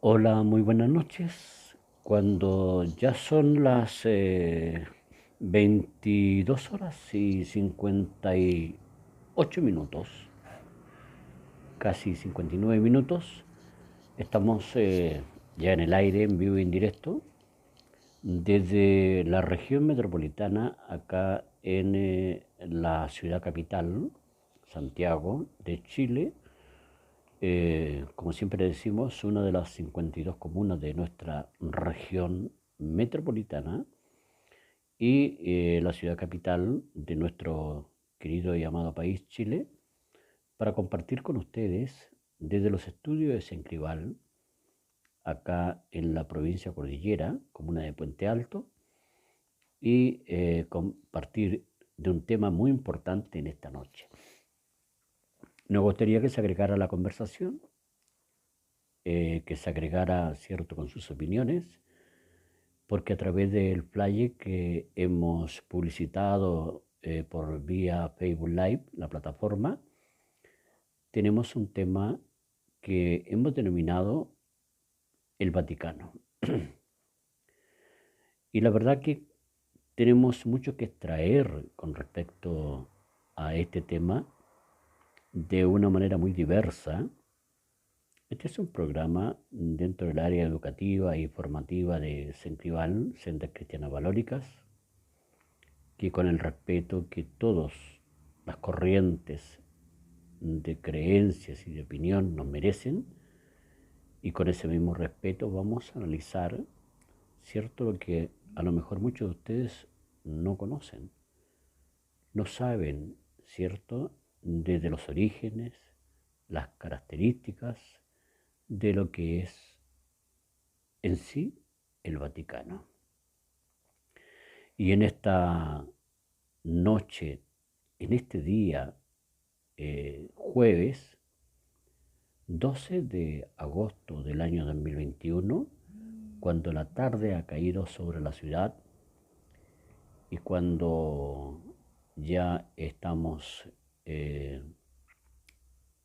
Hola, muy buenas noches. Cuando ya son las 22 horas y 58 minutos, casi 59 minutos, estamos ya en el aire, en vivo y en directo, desde la región metropolitana, acá en la ciudad capital, Santiago de Chile. Como siempre decimos, una de las 52 comunas de nuestra región metropolitana y la ciudad capital de nuestro querido y amado país, Chile, para compartir con ustedes desde los estudios de Sencribal, acá en la provincia cordillera, comuna de Puente Alto, y compartir de un tema muy importante en esta noche. Nos gustaría que se agregara a la conversación, que se agregara, cierto, con sus opiniones, porque a través del flyer que hemos publicitado por vía Facebook Live, la plataforma, tenemos un tema que hemos denominado el Vaticano. Y la verdad que tenemos mucho que extraer con respecto a este tema de una manera muy diversa. Este es un programa dentro del área educativa e informativa de Sencribal, Sendas Cristianas Valóricas, que con el respeto que todas las corrientes de creencias y de opinión nos merecen, y con ese mismo respeto vamos a analizar, cierto, lo que a lo mejor muchos de ustedes no conocen, no saben, cierto, desde los orígenes, las características de lo que es en sí el Vaticano. Y en esta noche, en este día, jueves 12 de agosto del año 2021, cuando la tarde ha caído sobre la ciudad y cuando ya estamos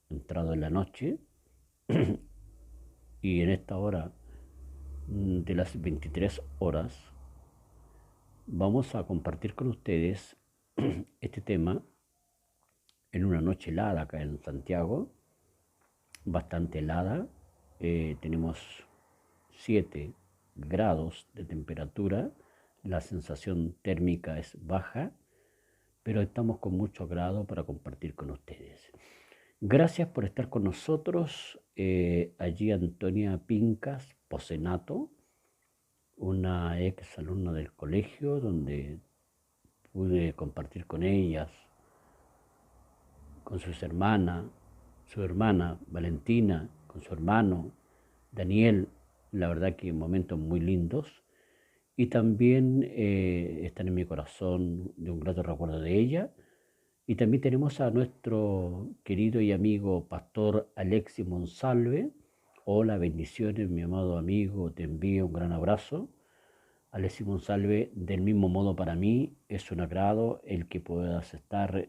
entrado en la noche, y en esta hora de las 23 horas vamos a compartir con ustedes este tema en una noche helada acá en Santiago, bastante helada. Tenemos 7 grados de temperatura, la sensación térmica es baja, pero estamos con mucho agrado para compartir con ustedes. Gracias por estar con nosotros. Allí Antonia Pincas Posenato, una ex alumna del colegio donde pude compartir con ellas, con sus hermanas, su hermana Valentina, con su hermano Daniel, la verdad que momentos muy lindos. Y también están en mi corazón de un grato recuerdo de ella. Y también tenemos a nuestro querido y amigo pastor Alexis Monsalve. Hola, bendiciones, mi amado amigo, te envío un gran abrazo. Alexis Monsalve, del mismo modo para mí es un agrado el que puedas estar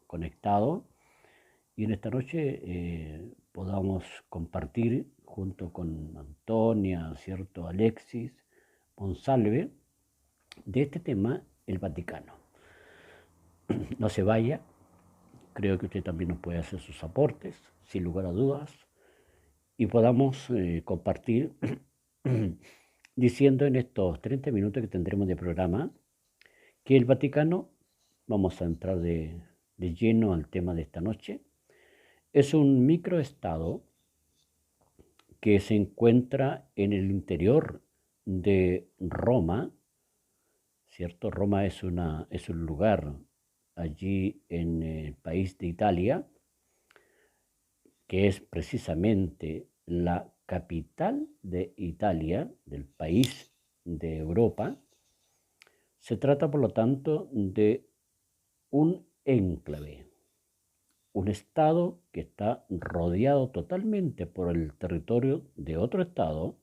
conectado y en esta noche podamos compartir junto con Antonia, cierto, Alexis Monsalve, de este tema, el Vaticano. No se vaya, creo que usted también nos puede hacer sus aportes, sin lugar a dudas, y podamos compartir diciendo en estos 30 minutos que tendremos de programa que el Vaticano, vamos a entrar de lleno al tema de esta noche, es un microestado que se encuentra en el interior de Roma, ¿cierto? Roma es un lugar allí en el país de Italia, que es precisamente la capital de Italia, del país de Europa. Se trata, por lo tanto, de un enclave, un estado que está rodeado totalmente por el territorio de otro estado,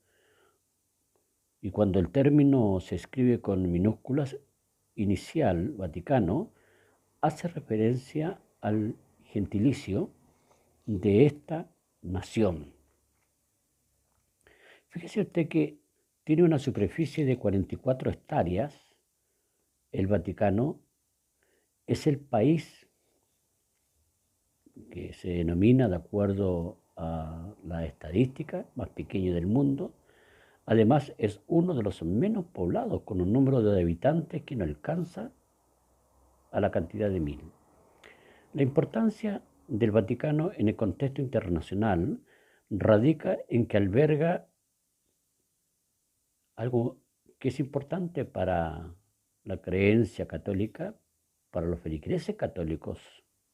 y cuando el término se escribe con minúsculas, inicial, Vaticano, hace referencia al gentilicio de esta nación. Fíjese usted que tiene una superficie de 44 hectáreas. El Vaticano es el país que se denomina, de acuerdo a la estadística, más pequeño del mundo. Además, es uno de los menos poblados, con un número de habitantes que no alcanza a la cantidad de 1000. La importancia del Vaticano en el contexto internacional radica en que alberga algo que es importante para la creencia católica, para los feligreses católicos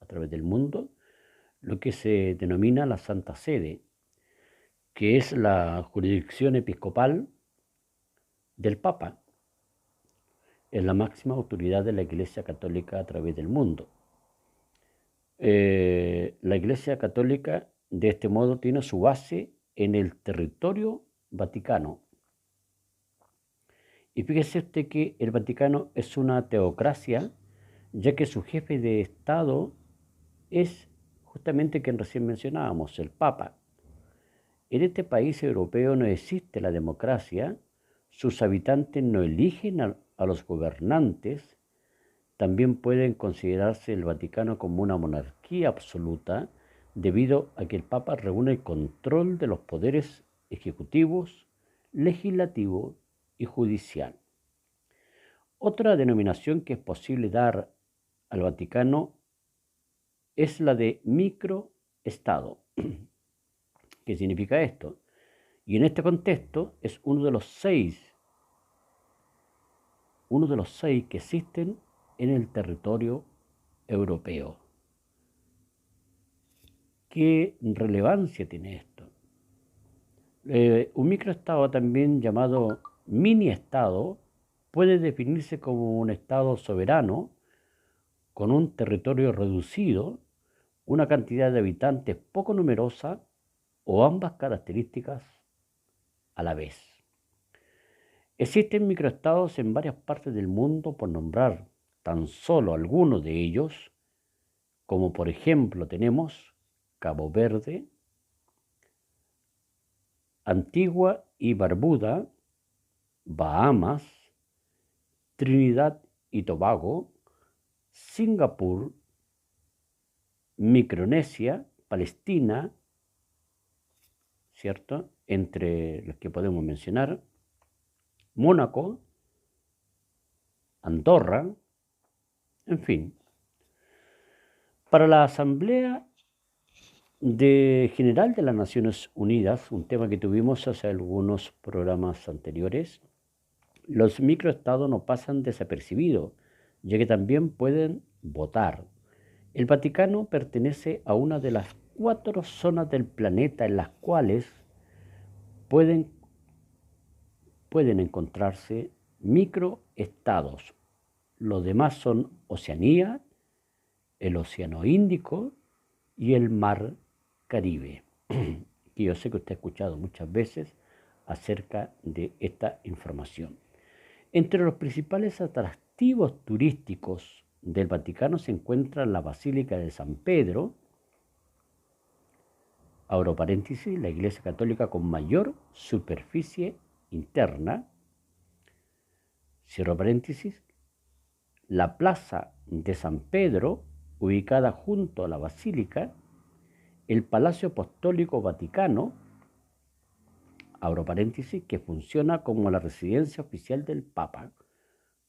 a través del mundo, lo que se denomina la Santa Sede, que es la jurisdicción episcopal del Papa. Es la máxima autoridad de la Iglesia Católica a través del mundo. La Iglesia Católica, de este modo, tiene su base en el territorio vaticano. Y fíjese usted que el Vaticano es una teocracia, ya que su jefe de Estado es justamente quien recién mencionábamos, el Papa. En este país europeo no existe la democracia, sus habitantes no eligen a los gobernantes. También pueden considerarse el Vaticano como una monarquía absoluta, debido a que el Papa reúne el control de los poderes ejecutivos, legislativo y judicial. Otra denominación que es posible dar al Vaticano es la de microestado. ¿Qué significa esto? Y en este contexto es uno de los seis que existen en el territorio europeo. ¿Qué relevancia tiene esto? Un microestado, también llamado mini-estado, puede definirse como un estado soberano con un territorio reducido, una cantidad de habitantes poco numerosa o ambas características a la vez. Existen microestados en varias partes del mundo, por nombrar tan solo algunos de ellos, como por ejemplo tenemos Cabo Verde, Antigua y Barbuda, Bahamas, Trinidad y Tobago, Singapur, Micronesia, Palestina, ¿cierto? Entre los que podemos mencionar, Mónaco, Andorra, en fin. Para la Asamblea General de las Naciones Unidas, un tema que tuvimos hace algunos programas anteriores, los microestados no pasan desapercibidos, ya que también pueden votar. El Vaticano pertenece a una de las 4 zonas del planeta en las cuales pueden encontrarse microestados. Los demás son Oceanía, el Océano Índico y el Mar Caribe, que yo sé que usted ha escuchado muchas veces acerca de esta información. Entre los principales atractivos turísticos del Vaticano se encuentra la Basílica de San Pedro, abro paréntesis, la Iglesia Católica con mayor superficie interna, cierro paréntesis, la Plaza de San Pedro, ubicada junto a la Basílica, el Palacio Apostólico Vaticano, abro paréntesis, que funciona como la residencia oficial del Papa,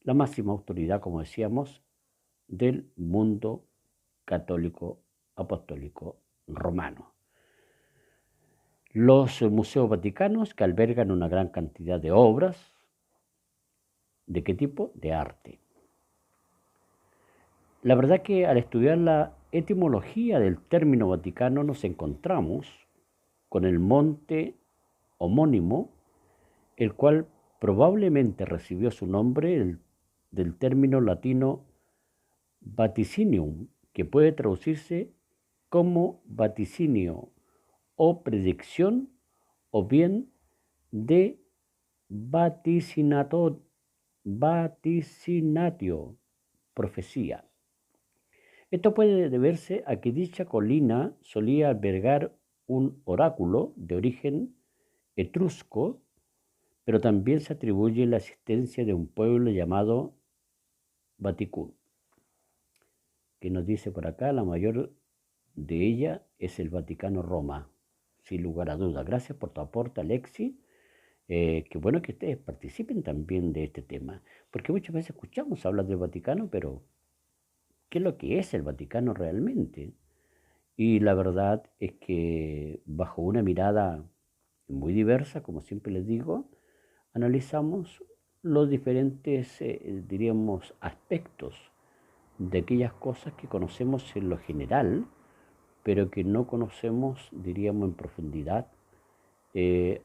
la máxima autoridad, como decíamos, del mundo católico apostólico romano. Los museos vaticanos, que albergan una gran cantidad de obras. ¿De qué tipo? De arte. La verdad que al estudiar la etimología del término Vaticano nos encontramos con el monte homónimo, el cual probablemente recibió su nombre del término latino vaticinium, que puede traducirse como vaticinio o predicción, o bien de vaticinatio, profecía. Esto puede deberse a que dicha colina solía albergar un oráculo de origen etrusco pero también se atribuye la existencia de un pueblo llamado Vaticún, que nos dice por acá, la mayor de ella es el Vaticano Roma, sin lugar a dudas. Gracias por tu aporte, Alexi. Qué bueno que ustedes participen también de este tema, porque muchas veces escuchamos hablar del Vaticano, pero ¿qué es lo que es el Vaticano realmente? Y la verdad es que bajo una mirada muy diversa, como siempre les digo, analizamos los diferentes, diríamos, aspectos de aquellas cosas que conocemos en lo general, pero que no conocemos, diríamos, en profundidad,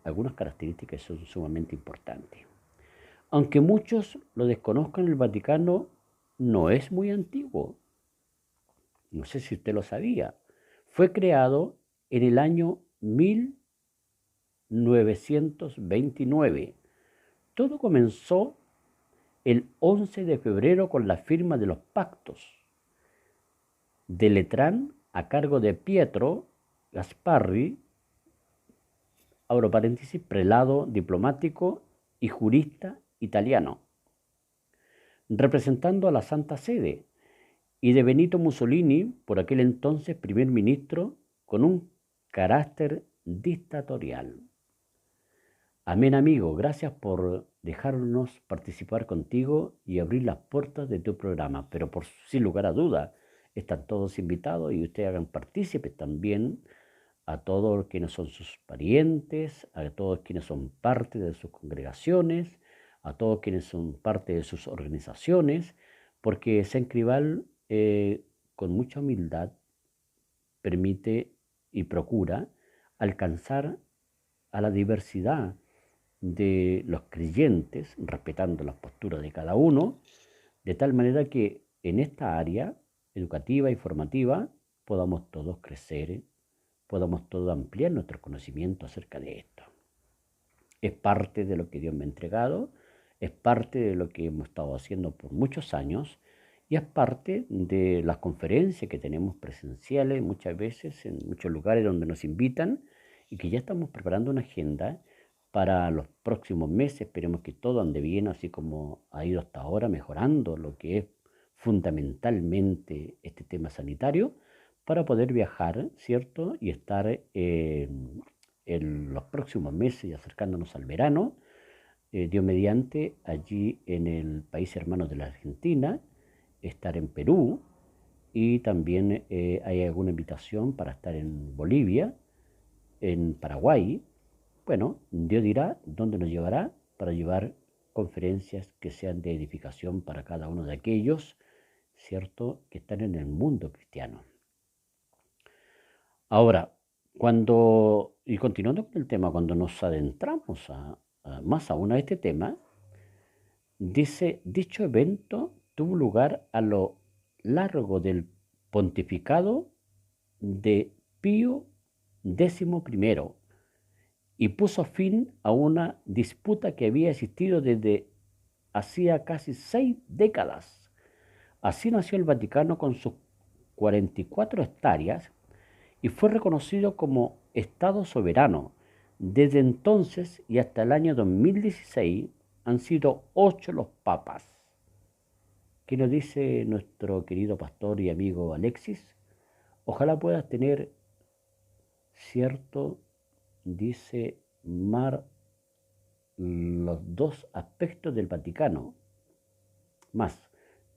algunas características que son sumamente importantes. Aunque muchos lo desconozcan, el Vaticano no es muy antiguo. No sé si usted lo sabía. Fue creado en el año 1929. Todo comenzó el 11 de febrero con la firma de los pactos de Letrán a cargo de Pietro Gasparri, abro paréntesis, prelado diplomático y jurista italiano, representando a la Santa Sede, y de Benito Mussolini, por aquel entonces primer ministro, con un carácter dictatorial. Amén, amigo, gracias por dejarnos participar contigo y abrir las puertas de tu programa, pero sin lugar a duda, están todos invitados y ustedes hagan partícipes también a todos quienes son sus parientes, a todos quienes son parte de sus congregaciones, a todos quienes son parte de sus organizaciones, porque Sencribal con mucha humildad permite y procura alcanzar a la diversidad de los creyentes, respetando las posturas de cada uno, de tal manera que en esta área educativa y formativa podamos todos crecer, podamos todos ampliar nuestro conocimiento acerca de esto. Es parte de lo que Dios me ha entregado, es parte de lo que hemos estado haciendo por muchos años y es parte de las conferencias que tenemos presenciales muchas veces en muchos lugares donde nos invitan y que ya estamos preparando una agenda para los próximos meses. Esperemos que todo ande bien, así como ha ido hasta ahora, mejorando lo que es fundamentalmente este tema sanitario, para poder viajar, ¿cierto? Y estar en los próximos meses y acercándonos al verano, Dios mediante, allí en el país hermano de la Argentina, estar en Perú y también hay alguna invitación para estar en Bolivia, en Paraguay. Bueno, Dios dirá dónde nos llevará para llevar conferencias que sean de edificación para cada uno de aquellos, ¿cierto?, que están en el mundo cristiano. Ahora, y continuando con el tema, cuando nos adentramos más aún a este tema, dice, dicho evento tuvo lugar a lo largo del pontificado de Pío XI y puso fin a una disputa que había existido desde hacía casi 6 décadas. Así nació el Vaticano con sus 44 hectáreas y fue reconocido como Estado soberano. Desde entonces y hasta el año 2016 han sido 8 los papas. ¿Qué nos dice nuestro querido pastor y amigo Alexis? Ojalá puedas tener cierto, dice Mar, los dos aspectos del Vaticano, más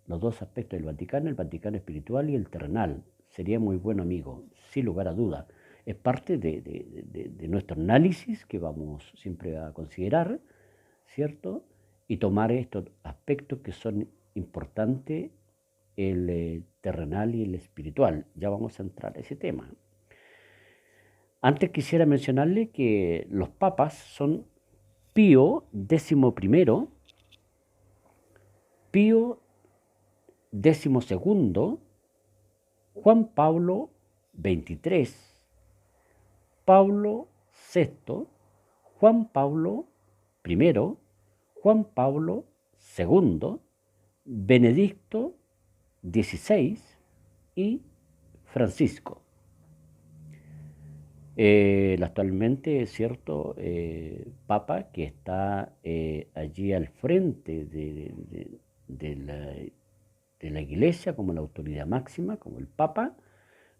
los dos aspectos del Vaticano, el Vaticano espiritual y el terrenal. Sería muy bueno, amigo, sin lugar a duda. Es parte de nuestro análisis que vamos siempre a considerar, ¿cierto? Y tomar estos aspectos que son importantes, el terrenal y el espiritual. Ya vamos a entrar a ese tema. Antes quisiera mencionarle que los papas son Pío XI, Pío XII, Juan Pablo XXIII, Pablo VI, Juan Pablo I, Juan Pablo II, Benedicto XVI y Francisco. El actualmente, es cierto, Papa que está allí al frente de la Iglesia como la autoridad máxima, como el Papa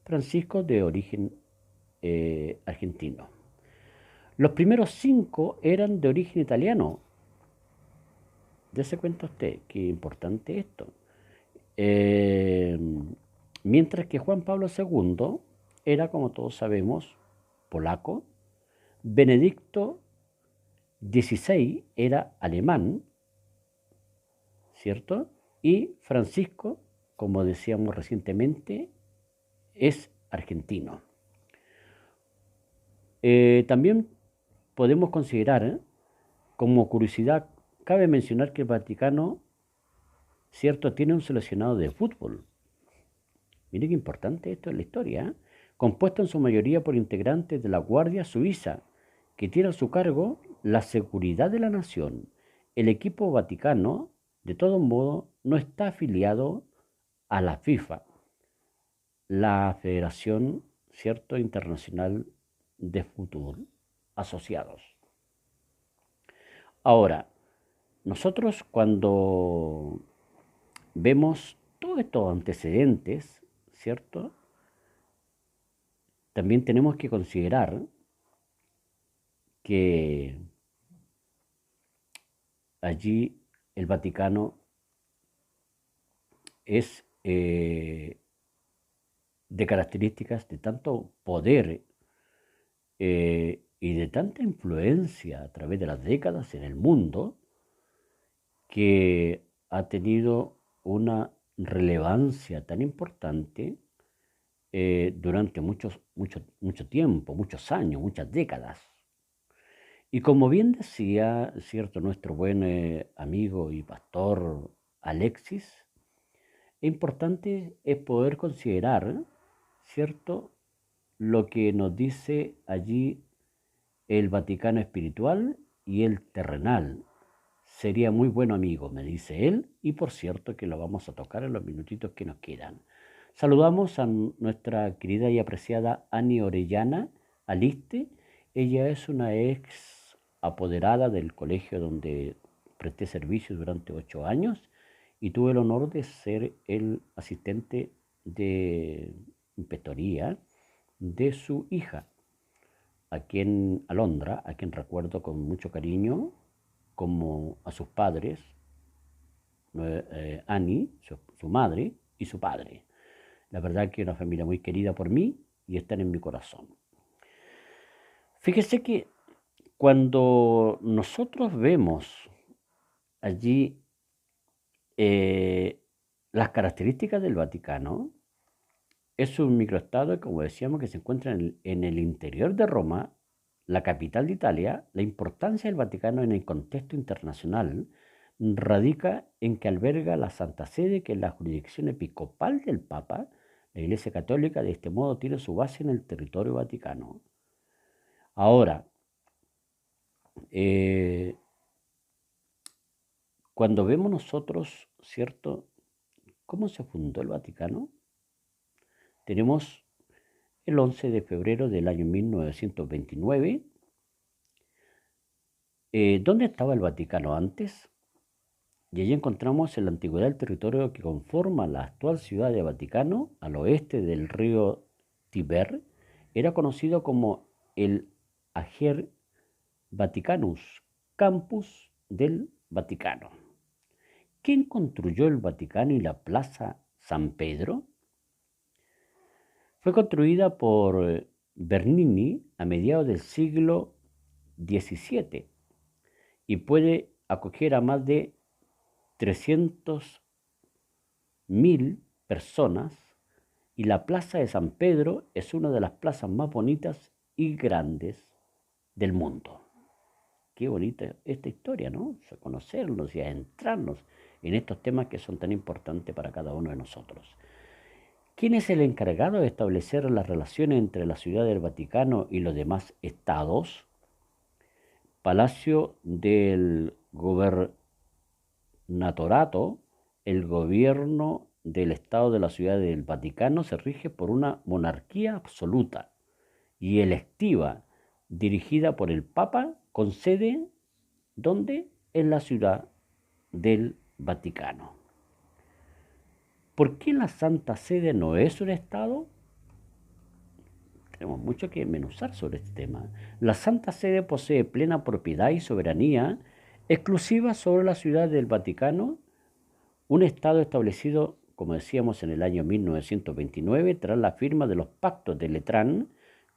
Francisco de origen argentino. Los primeros 5 eran de origen italiano. Dese cuenta usted, qué importante esto. Eh, Mientras que Juan Pablo II era, como todos sabemos, polaco. Benedicto XVI era alemán, ¿cierto? Y Francisco, como decíamos recientemente, es argentino. También podemos considerar, como curiosidad, cabe mencionar que el Vaticano, ¿cierto?, tiene un seleccionado de fútbol. Mire qué importante esto en la historia, ¿eh? Compuesto en su mayoría por integrantes de la Guardia Suiza, que tiene a su cargo la seguridad de la nación. El equipo vaticano, de todo modo, no está afiliado a la FIFA, la Federación, ¿cierto?, Internacional de Fútbol Asociados. Ahora, nosotros cuando vemos todos estos antecedentes, ¿cierto? También tenemos que considerar que allí el Vaticano es de características de tanto poder y de tanta influencia a través de las décadas en el mundo, que ha tenido una relevancia tan importante durante mucho tiempo, muchos años, muchas décadas. Y como bien decía, cierto, nuestro buen amigo y pastor Alexis, importante es poder considerar, cierto, lo que nos dice allí el Vaticano espiritual y el terrenal. Sería muy bueno amigo, me dice él, y por cierto que lo vamos a tocar en los minutitos que nos quedan. Saludamos a nuestra querida y apreciada Ani Orellana Aliste. Ella es una ex apoderada del colegio donde presté servicio durante 8 años y tuve el honor de ser el asistente de inspectoría de su hija, aquí en Alondra, a quien recuerdo con mucho cariño, como a sus padres, Annie, su madre, y su padre. La verdad que es una familia muy querida por mí y están en mi corazón. Fíjese que cuando nosotros vemos allí las características del Vaticano, es un microestado, como decíamos, que se encuentra en el interior de Roma, la capital de Italia. La importancia del Vaticano en el contexto internacional radica en que alberga la Santa Sede, que es la jurisdicción episcopal del Papa. La Iglesia Católica de este modo tiene su base en el territorio vaticano. Ahora, cuando vemos nosotros, ¿cierto?, cómo se fundó el Vaticano, tenemos el 11 de febrero del año 1929. ¿Dónde estaba el Vaticano antes? Y allí encontramos en la antigüedad el territorio que conforma la actual ciudad de Vaticano, al oeste del río Tiber. Era conocido como el Ager Vaticanus, campus del Vaticano. ¿Quién construyó el Vaticano y la Plaza San Pedro? Fue construida por Bernini a mediados del siglo XVII y puede acoger a más de 300.000 personas, y la Plaza de San Pedro es una de las plazas más bonitas y grandes del mundo. Qué bonita esta historia, ¿no? Conocernos y adentrarnos en estos temas que son tan importantes para cada uno de nosotros. ¿Quién es el encargado de establecer las relaciones entre la Ciudad del Vaticano y los demás estados? Palacio del Gobernatorato. El gobierno del Estado de la Ciudad del Vaticano se rige por una monarquía absoluta y electiva dirigida por el Papa con sede, ¿dónde? En la ciudad del Vaticano. ¿Por qué la Santa Sede no es un Estado? Tenemos mucho que menuzar sobre este tema. La Santa Sede posee plena propiedad y soberanía exclusiva sobre la ciudad del Vaticano, un Estado establecido, como decíamos, en el año 1929, tras la firma de los pactos de Letrán,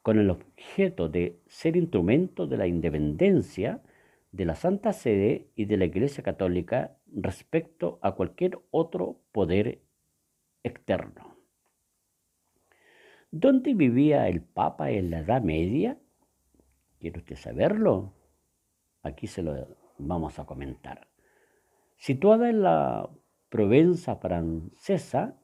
con el objeto de ser instrumento de la independencia de la Santa Sede y de la Iglesia Católica respecto a cualquier otro poder externo. ¿Dónde vivía el Papa en la Edad Media? ¿Quiere usted saberlo? Aquí se lo vamos a comentar. Situada en la Provenza francesa,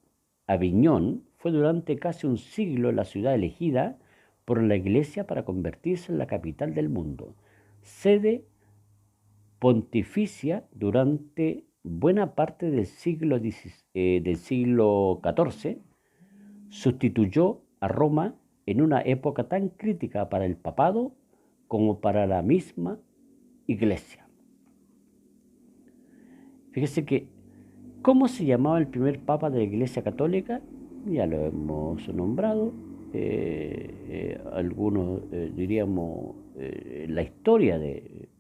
Aviñón fue durante casi un siglo la ciudad elegida por la Iglesia para convertirse en la capital del mundo, sede pontificia durante buena parte del siglo XIV, sustituyó a Roma en una época tan crítica para el papado como para la misma Iglesia. Fíjese que, ¿cómo se llamaba el primer papa de la Iglesia Católica? Ya lo hemos nombrado. Algunos diríamos la historia de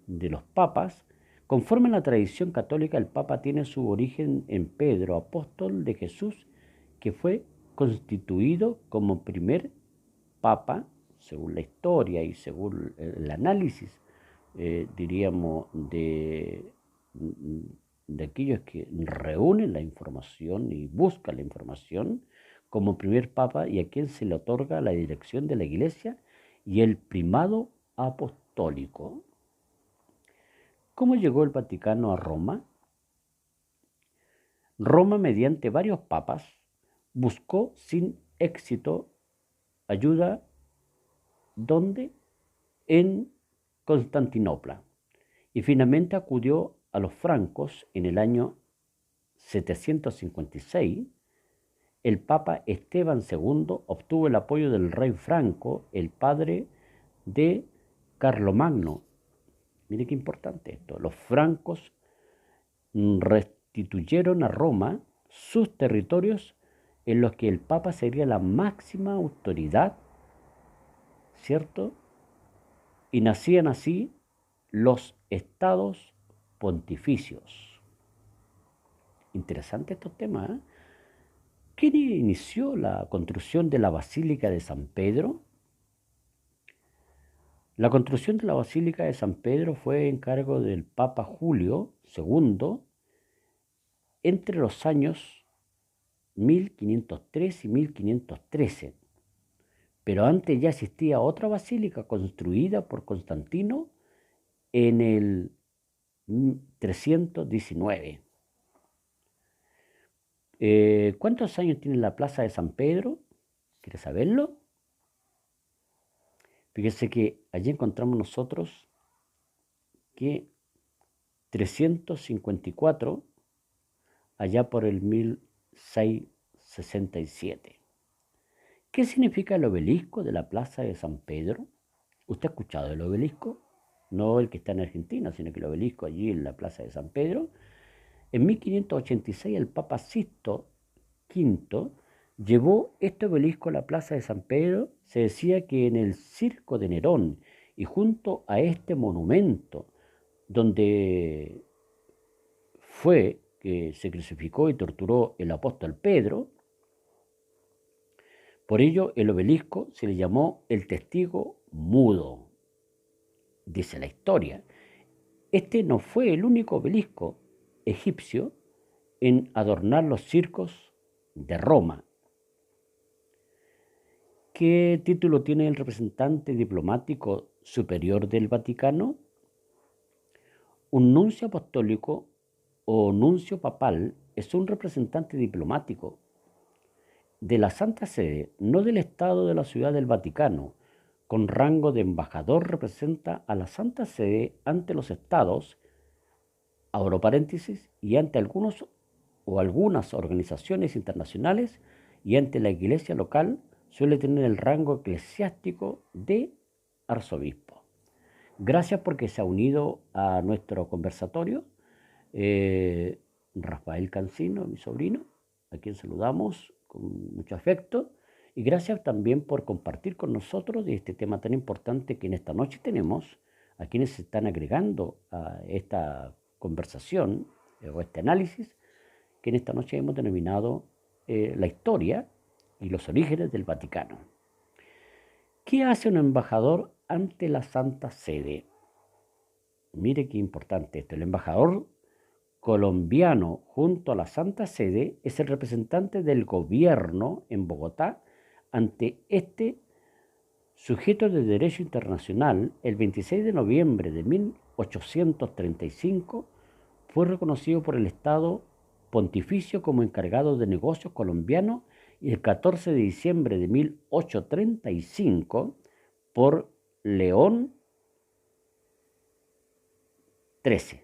los papas. Conforme a la tradición católica, el papa tiene su origen en Pedro, apóstol de Jesús, que fue constituido como primer papa, según la historia y según el análisis, diríamos, de aquellos que reúnen la información y buscan la información, como primer papa y a quien se le otorga la dirección de la Iglesia y el primado apostólico. ¿Cómo llegó el Vaticano a Roma? Roma, mediante varios papas, buscó sin éxito ayuda, ¿dónde? En Constantinopla, y finalmente acudió a los francos en el año 756. El Papa Esteban II obtuvo el apoyo del rey franco, el padre de Carlomagno. Mire qué importante esto. Los francos restituyeron a Roma sus territorios en los que el Papa sería la máxima autoridad, ¿cierto? Y nacían así los estados pontificios. Interesante estos temas, ¿eh? ¿Quién inició la construcción de la Basílica de San Pedro? La construcción de la Basílica de San Pedro fue encargo del Papa Julio II entre los años 1503 y 1513. Pero antes ya existía otra basílica construida por Constantino en el 319. ¿Cuántos años tiene la Plaza de San Pedro? ¿Quiere saberlo? Fíjese que allí encontramos nosotros que 354, allá por el 1667. ¿Qué significa el obelisco de la Plaza de San Pedro? ¿Usted ha escuchado el obelisco? No el que está en Argentina, sino que el obelisco allí en la Plaza de San Pedro. En 1586 el Papa Sixto V llevó este obelisco a la Plaza de San Pedro. Se decía que en el circo de Nerón y junto a este monumento donde fue que se crucificó y torturó el apóstol Pedro, por ello el obelisco se le llamó el testigo mudo, dice la historia. Este no fue el único obelisco egipcio en adornar los circos de Roma. ¿Qué título tiene el representante diplomático superior del Vaticano? Un nuncio apostólico o nuncio papal es un representante diplomático de la Santa Sede, no del Estado de la Ciudad del Vaticano. Con rango de embajador representa a la Santa Sede ante los estados, abro paréntesis, y ante algunos o algunas organizaciones internacionales y ante la iglesia local, suele tener el rango eclesiástico de arzobispo. Gracias porque se ha unido a nuestro conversatorio Rafael Cancino, mi sobrino, a quien saludamos con mucho afecto, y gracias también por compartir con nosotros de este tema tan importante que en esta noche tenemos, a quienes se están agregando a esta conversación o este análisis, que en esta noche hemos denominado la historia y los orígenes del Vaticano. ¿Qué hace un embajador ante la Santa Sede? Mire qué importante esto. El embajador colombiano junto a la Santa Sede es el representante del gobierno en Bogotá ante este sujeto de derecho internacional. El 26 de noviembre de 1835 fue reconocido por el Estado Pontificio como encargado de negocios colombiano y el 14 de diciembre de 1835 por León XIII.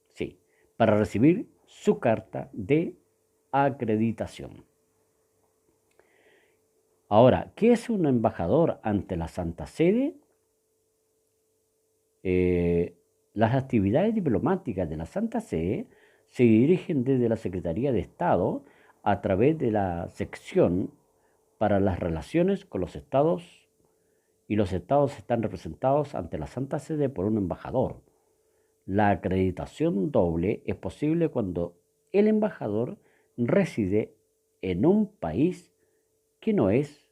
Sí, para recibir su carta de acreditación. Ahora, ¿qué es un embajador ante la Santa Sede? Las actividades diplomáticas de la Santa Sede se dirigen desde la Secretaría de Estado a través de la sección para las relaciones con los estados, y los estados están representados ante la Santa Sede por un embajador. La acreditación doble es posible cuando el embajador reside en un país que no es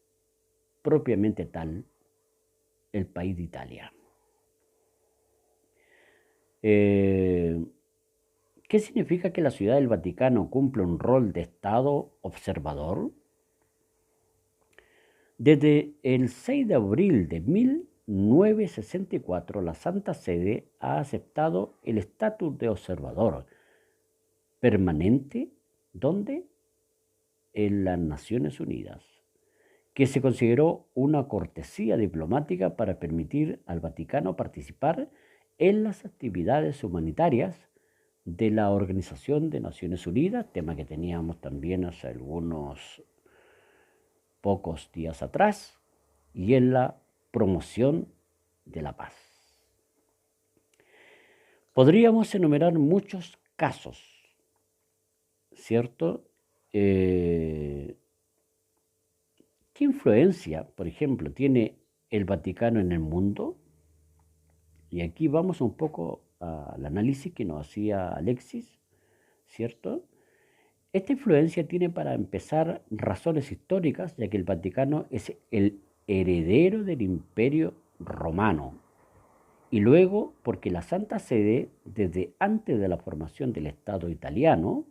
propiamente tal el país de Italia. ¿Qué significa que la Ciudad del Vaticano cumple un rol de Estado observador? Desde el 6 de abril de 1964, la Santa Sede ha aceptado el estatus de observador permanente, ¿dónde? En las Naciones Unidas, que se consideró una cortesía diplomática para permitir al Vaticano participar en las actividades humanitarias de la Organización de Naciones Unidas, tema que teníamos también hace algunos pocos días atrás, y en la promoción de la paz. Podríamos enumerar muchos casos, ¿cierto? ¿Qué influencia, por ejemplo, tiene el Vaticano en el mundo? Y aquí vamos un poco al análisis que nos hacía Alexis, ¿cierto? Esta influencia tiene, para empezar, razones históricas, ya que el Vaticano es el heredero del Imperio Romano. Y luego, porque la Santa Sede, desde antes de la formación del Estado italiano,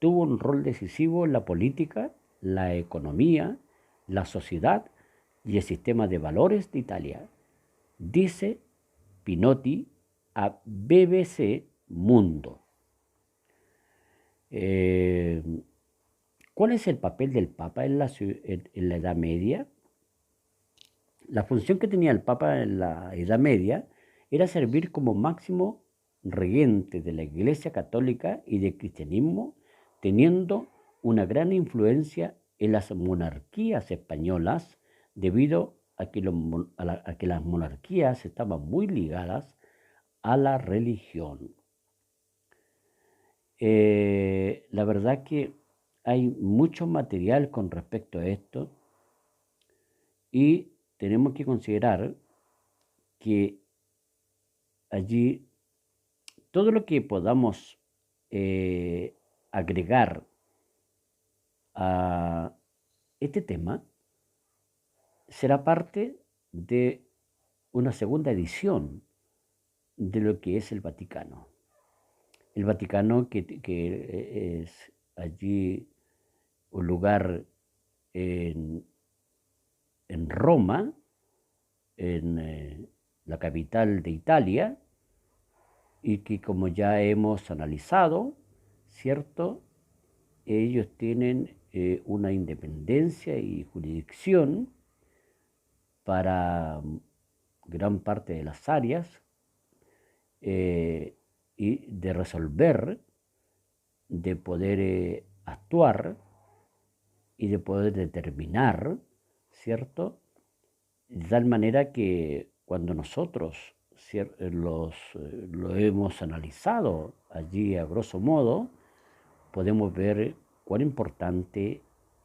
tuvo un rol decisivo en la política, la economía, la sociedad y el sistema de valores de Italia, dice Pinotti a BBC Mundo. ¿Cuál es el papel del Papa en la Edad Media? La función que tenía el Papa en la Edad Media era servir como máximo regente de la Iglesia Católica y del cristianismo, teniendo una gran influencia en las monarquías españolas, debido a que las monarquías estaban muy ligadas a la religión. La verdad que hay mucho material con respecto a esto, y tenemos que considerar que allí todo lo que podamos agregar a este tema será parte de una segunda edición de lo que es el Vaticano. El Vaticano que es allí un lugar en Roma, en la capital de Italia, y que, como ya hemos analizado, ¿cierto? Ellos tienen una independencia y jurisdicción para gran parte de las áreas, y de resolver, de poder actuar y de poder determinar, ¿cierto? De tal manera que cuando nosotros lo hemos analizado allí a grosso modo, podemos ver cuán importante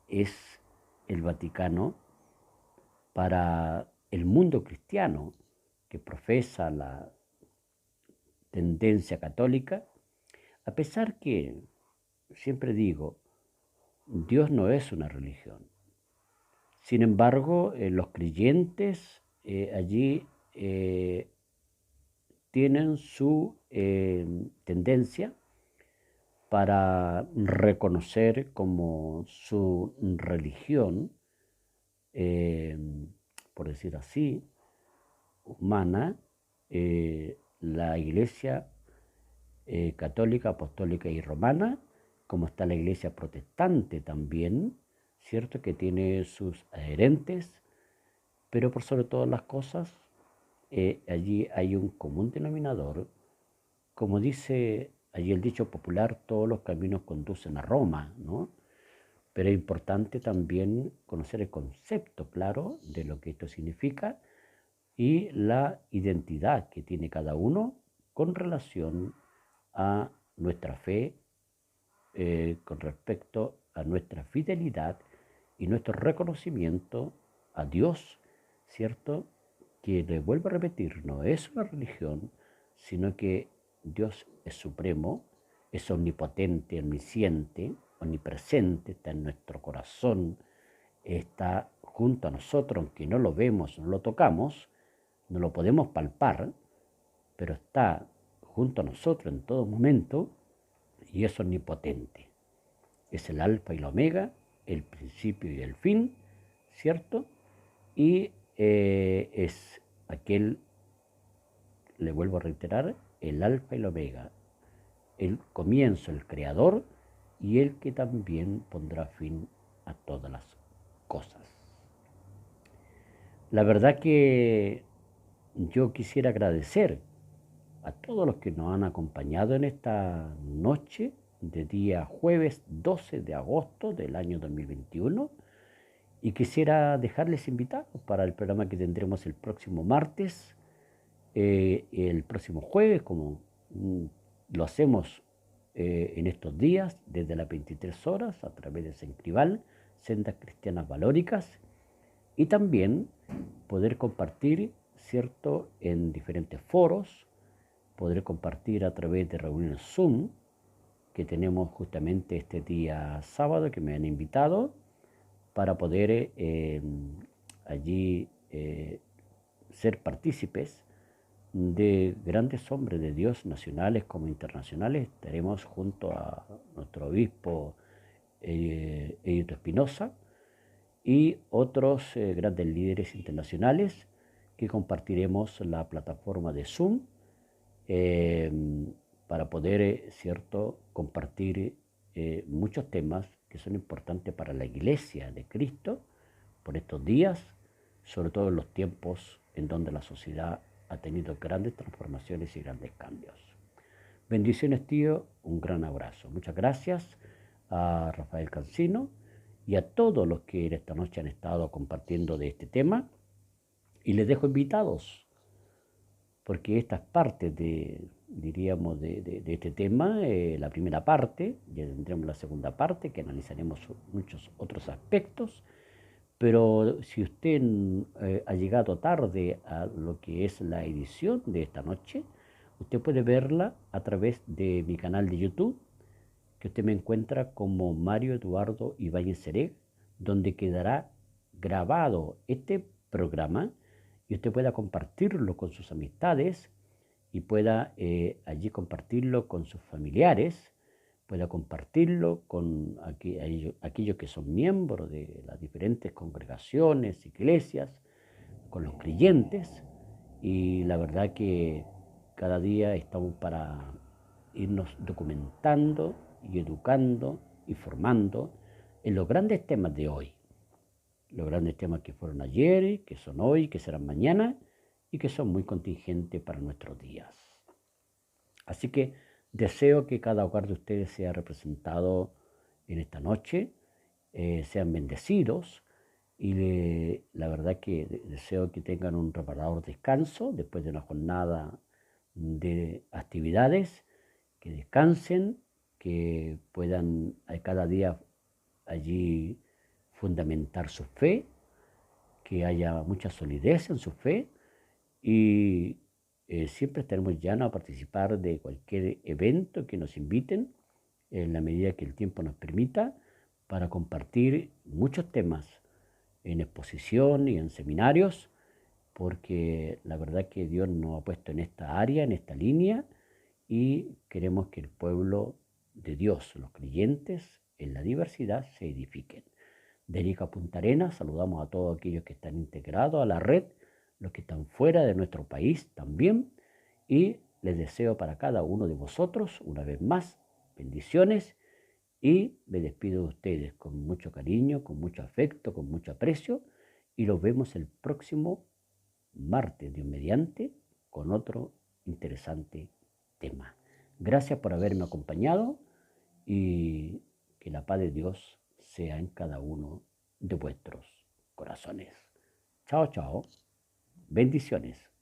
es el Vaticano para el mundo cristiano que profesa la tendencia católica, a pesar que, siempre digo, Dios no es una religión. Sin embargo, los creyentes allí tienen su tendencia para reconocer como su religión, por decir así, humana, la Iglesia católica, apostólica y romana, como está la Iglesia protestante también, ¿cierto? Que tiene sus adherentes, pero por sobre todas las cosas, allí hay un común denominador. Como dice allí el dicho popular, todos los caminos conducen a Roma, ¿no? Pero es importante también conocer el concepto claro de lo que esto significa y la identidad que tiene cada uno con relación a nuestra fe, con respecto a nuestra fidelidad y nuestro reconocimiento a Dios, ¿cierto? Que le vuelvo a repetir, no es una religión, sino que Dios es supremo, es omnipotente, omnisciente, omnipresente, está en nuestro corazón, está junto a nosotros, aunque no lo vemos, no lo tocamos, no lo podemos palpar, pero está junto a nosotros en todo momento y es omnipotente. Es el alfa y la omega, el principio y el fin, ¿cierto? Y es aquel, le vuelvo a reiterar, el alfa y la omega, el comienzo, el creador y el que también pondrá fin a todas las cosas. La verdad que yo quisiera agradecer a todos los que nos han acompañado en esta noche de día jueves 12 de agosto del año 2021 y quisiera dejarles invitados para el programa que tendremos el próximo martes, el próximo jueves, como lo hacemos en estos días, desde las 23 horas, a través de Sencribal, Sendas Cristianas Valóricas, y también poder compartir, ¿cierto?, en diferentes foros, poder compartir a través de reuniones Zoom, que tenemos justamente este día sábado, que me han invitado, para poder allí ser partícipes de grandes hombres de Dios nacionales como internacionales. Estaremos junto a nuestro obispo Edito Espinosa y otros grandes líderes internacionales que compartiremos la plataforma de Zoom para poder, ¿cierto?, compartir muchos temas que son importantes para la Iglesia de Cristo por estos días, sobre todo en los tiempos en donde la sociedad ha tenido grandes transformaciones y grandes cambios. Bendiciones, tío, un gran abrazo. Muchas gracias a Rafael Cancino y a todos los que esta noche han estado compartiendo de este tema, y les dejo invitados, porque esta es parte diríamos, de este tema, la primera parte. Ya tendremos la segunda parte, que analizaremos muchos otros aspectos, pero si usted ha llegado tarde a lo que es la edición de esta noche, usted puede verla a través de mi canal de YouTube, que usted me encuentra como Mario Eduardo Ibáñez Sereg, donde quedará grabado este programa y usted pueda compartirlo con sus amistades y pueda allí compartirlo con sus familiares, pueda compartirlo con aquellos que son miembros de las diferentes congregaciones, iglesias, con los creyentes. Y la verdad que cada día estamos para irnos documentando y educando y formando en los grandes temas de hoy. Los grandes temas que fueron ayer, que son hoy, que serán mañana y que son muy contingentes para nuestros días. Así que deseo que cada hogar de ustedes sea representado en esta noche sean bendecidos y la verdad que deseo que tengan un reparador descanso después de una jornada de actividades, que descansen, que puedan cada día allí fundamentar su fe, que haya mucha solidez en su fe y siempre estaremos llanos a participar de cualquier evento que nos inviten en la medida que el tiempo nos permita para compartir muchos temas en exposición y en seminarios, porque la verdad que Dios nos ha puesto en esta área, en esta línea, y queremos que el pueblo de Dios, los creyentes, en la diversidad se edifiquen. De Arica a Punta Arenas saludamos a todos aquellos que están integrados a la red, los que están fuera de nuestro país también, y les deseo para cada uno de vosotros, una vez más, bendiciones, y me despido de ustedes con mucho cariño, con mucho afecto, con mucho aprecio, y los vemos el próximo martes, Dios mediante, con otro interesante tema. Gracias por haberme acompañado y que la paz de Dios sea en cada uno de vuestros corazones. Chao, chao. Bendiciones.